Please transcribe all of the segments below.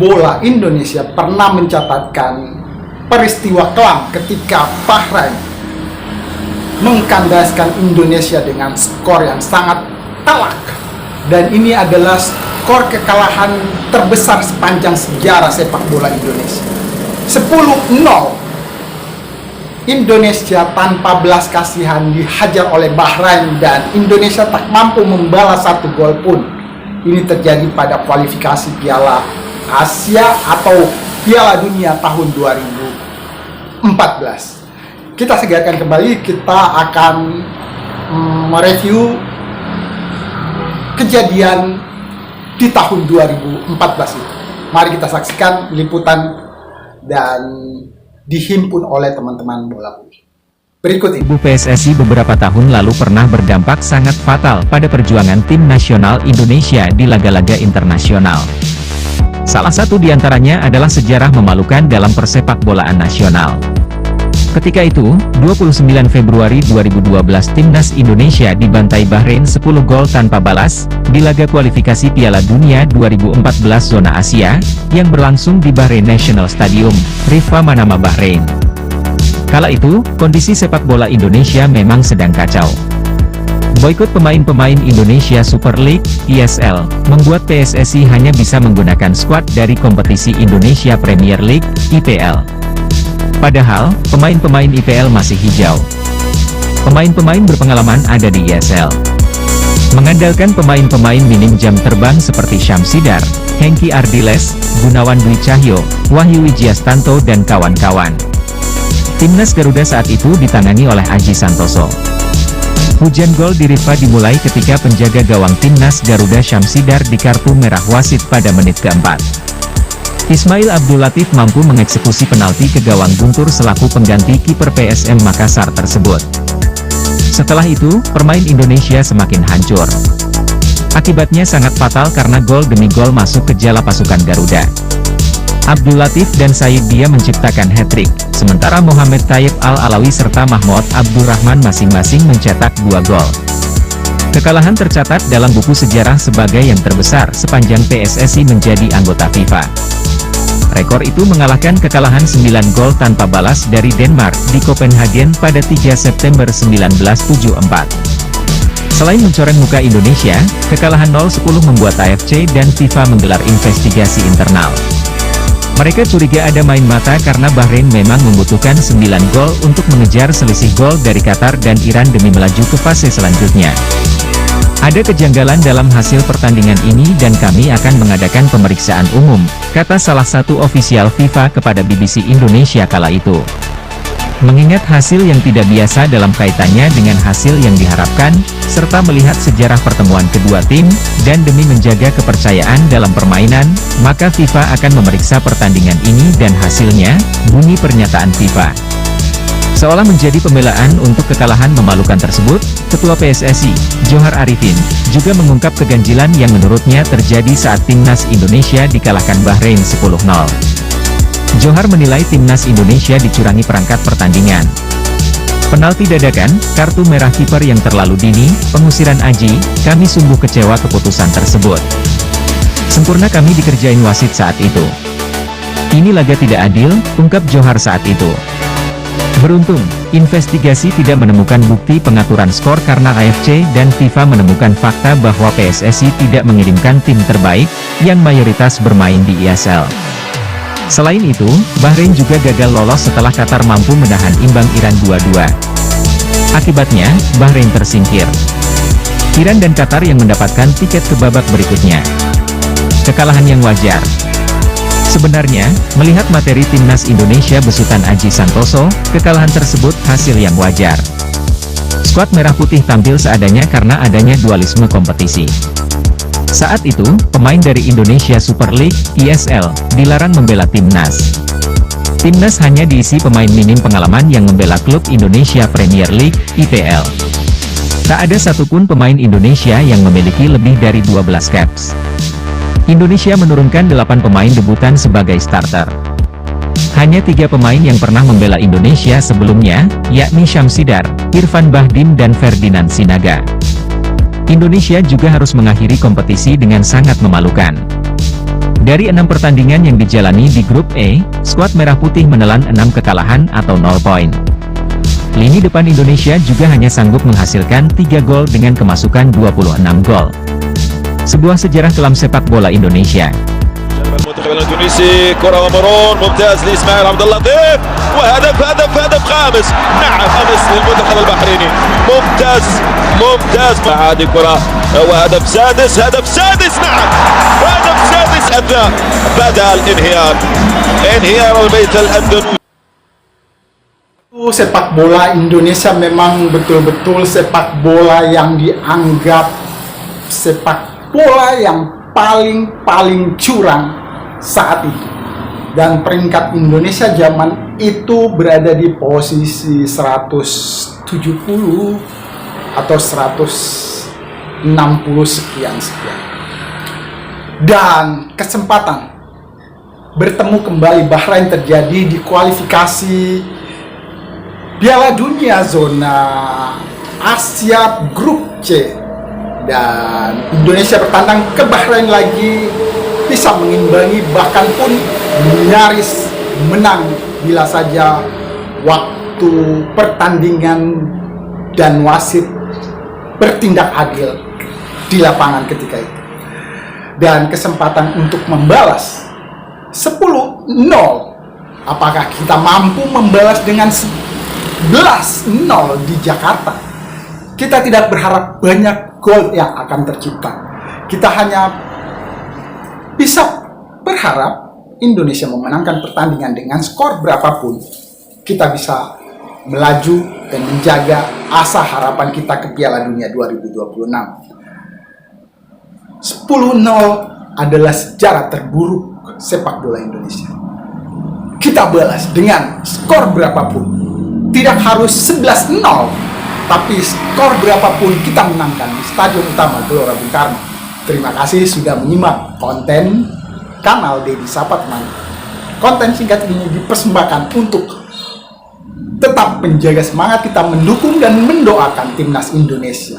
bola Indonesia pernah mencatatkan peristiwa kelam ketika Bahrain mengkandaskan Indonesia dengan skor yang sangat telak, dan ini adalah skor kekalahan terbesar sepanjang sejarah sepak bola Indonesia. 10-0 Indonesia tanpa belas kasihan dihajar oleh Bahrain dan Indonesia tak mampu membalas satu gol pun. Ini terjadi pada kualifikasi Piala Asia atau Piala Dunia tahun 2014. Kita segerakan kembali, kita akan mereview kejadian di tahun 2014 itu. Mari kita saksikan liputan dan dihimpun oleh teman-teman bola putih. Berikut ini. PSSI beberapa tahun lalu pernah berdampak sangat fatal pada perjuangan tim nasional Indonesia di laga-laga internasional. Salah satu di antaranya adalah sejarah memalukan dalam persepak bolaan nasional. Ketika itu, 29 Februari 2012 Timnas Indonesia dibantai Bahrain 10 gol tanpa balas, di laga kualifikasi Piala Dunia 2014 zona Asia, yang berlangsung di Bahrain National Stadium, Riffa Manama, Bahrain. Kala itu, kondisi sepak bola Indonesia memang sedang kacau. Boikot pemain-pemain Indonesia Super League, ISL, membuat PSSI hanya bisa menggunakan skuad dari kompetisi Indonesia Premier League, IPL. Padahal, pemain-pemain IPL masih hijau. Pemain-pemain berpengalaman ada di ISL. Mengandalkan pemain-pemain minim jam terbang seperti Syamsidar, Hengki Ardiles, Gunawan Dwi Cahyo, Wahyu Wijiastanto dan kawan-kawan. Timnas Garuda saat itu ditangani oleh Aji Santoso. Hujan gol di Riffa dimulai ketika penjaga gawang Timnas Garuda Syamsidar di kartu merah wasit pada menit keempat. Ismail Abdul Latif mampu mengeksekusi penalti ke gawang Guntur selaku pengganti kiper PSM Makassar tersebut. Setelah itu, permain Indonesia semakin hancur. Akibatnya sangat fatal karena gol demi gol masuk ke jala pasukan Garuda. Abdul Latif dan Said Dia menciptakan hat-trick, sementara Mohamed Tayyib Al-Alawi serta Mahmud Abdurrahman masing-masing mencetak 2 gol. Kekalahan tercatat dalam buku sejarah sebagai yang terbesar sepanjang PSSI menjadi anggota FIFA. Rekor itu mengalahkan kekalahan 9 gol tanpa balas dari Denmark di Copenhagen pada 3 September 1974. Selain mencoreng muka Indonesia, kekalahan 0-10 membuat AFC dan FIFA menggelar investigasi internal. Mereka curiga ada main mata karena Bahrain memang membutuhkan 9 gol untuk mengejar selisih gol dari Qatar dan Iran demi melaju ke fase selanjutnya. Ada kejanggalan dalam hasil pertandingan ini dan kami akan mengadakan pemeriksaan umum, kata salah satu ofisial FIFA kepada BBC Indonesia kala itu. Mengingat hasil yang tidak biasa dalam kaitannya dengan hasil yang diharapkan, serta melihat sejarah pertemuan kedua tim, dan demi menjaga kepercayaan dalam permainan, maka FIFA akan memeriksa pertandingan ini dan hasilnya, bunyi pernyataan FIFA. Seolah menjadi pembelaan untuk kekalahan memalukan tersebut, Ketua PSSI, Johar Arifin, juga mengungkap keganjilan yang menurutnya terjadi saat Timnas Indonesia dikalahkan Bahrain 10-0. Johar menilai Timnas Indonesia dicurangi perangkat pertandingan. Penalti dadakan, kartu merah kiper yang terlalu dini, pengusiran Aji, kami sungguh kecewa keputusan tersebut. Sempurna kami dikerjain wasit saat itu. Ini laga tidak adil, ungkap Johar saat itu. Beruntung, investigasi tidak menemukan bukti pengaturan skor karena AFC dan FIFA menemukan fakta bahwa PSSI tidak mengirimkan tim terbaik, yang mayoritas bermain di ISL. Selain itu, Bahrain juga gagal lolos setelah Qatar mampu menahan imbang Iran 2-2. Akibatnya, Bahrain tersingkir. Iran dan Qatar yang mendapatkan tiket ke babak berikutnya. Kekalahan yang wajar. Sebenarnya, melihat materi Timnas Indonesia besutan Aji Santoso, kekalahan tersebut hasil yang wajar. Skuad Merah Putih tampil seadanya karena adanya dualisme kompetisi. Saat itu, pemain dari Indonesia Super League, ISL, dilarang membela Timnas. Timnas hanya diisi pemain minim pengalaman yang membela klub Indonesia Premier League, IPL. Tak ada satupun pemain Indonesia yang memiliki lebih dari 12 caps. Indonesia menurunkan 8 pemain debutan sebagai starter. Hanya 3 pemain yang pernah membela Indonesia sebelumnya, yakni Syamsidar, Irfan Bahdim dan Ferdinand Sinaga. Indonesia juga harus mengakhiri kompetisi dengan sangat memalukan. Dari 6 pertandingan yang dijalani di grup E, skuad Merah Putih menelan 6 kekalahan atau 0 poin. Lini depan Indonesia juga hanya sanggup menghasilkan 3 gol dengan kemasukan 26 gol. Sebuah sejarah kelam sepak bola Indonesia. المنتخب التونسي كرة ومرور ممتاز لإسماعيل عبد اللطيف وهدف هدف خامس. نعم خامس للمنتخب البحريني. ممتاز هذه كرة وهدف سادس. نعم هدف سادس أدى بدأ الانهيار البيت الأندلسي. Sepak bola Indonesia memang betul-betul sepak bola yang dianggap sepak bola yang paling curang saat itu, dan peringkat Indonesia zaman itu berada di posisi 170 atau 160 sekian. Dan kesempatan bertemu kembali Bahrain terjadi di kualifikasi Piala Dunia zona Asia grup C, dan Indonesia bertandang ke Bahrain lagi, bisa mengimbangi bahkan pun nyaris menang bila saja waktu pertandingan dan wasit bertindak adil di lapangan ketika itu. Dan kesempatan untuk membalas 10-0, apakah kita mampu membalas dengan 11-0 di Jakarta? Kita tidak berharap banyak gol yang akan tercipta. Kita hanya bisa berharap Indonesia memenangkan pertandingan dengan skor berapapun. Kita bisa melaju dan menjaga asa harapan kita ke Piala Dunia 2026. 10-0 adalah sejarah terburuk sepak bola Indonesia. Kita balas dengan skor berapapun. Tidak harus 11-0, tapi skor berapapun kita menangkan di Stadion Utama Gelora Bung Karno. Terima kasih sudah menyimak konten kanal Dedi Sapatman. Konten singkat ini dipersembahkan untuk tetap menjaga semangat kita mendukung dan mendoakan timnas Indonesia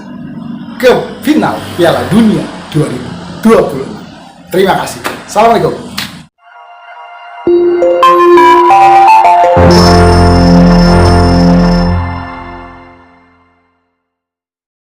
ke final Piala Dunia 2026. Terima kasih. Assalamualaikum.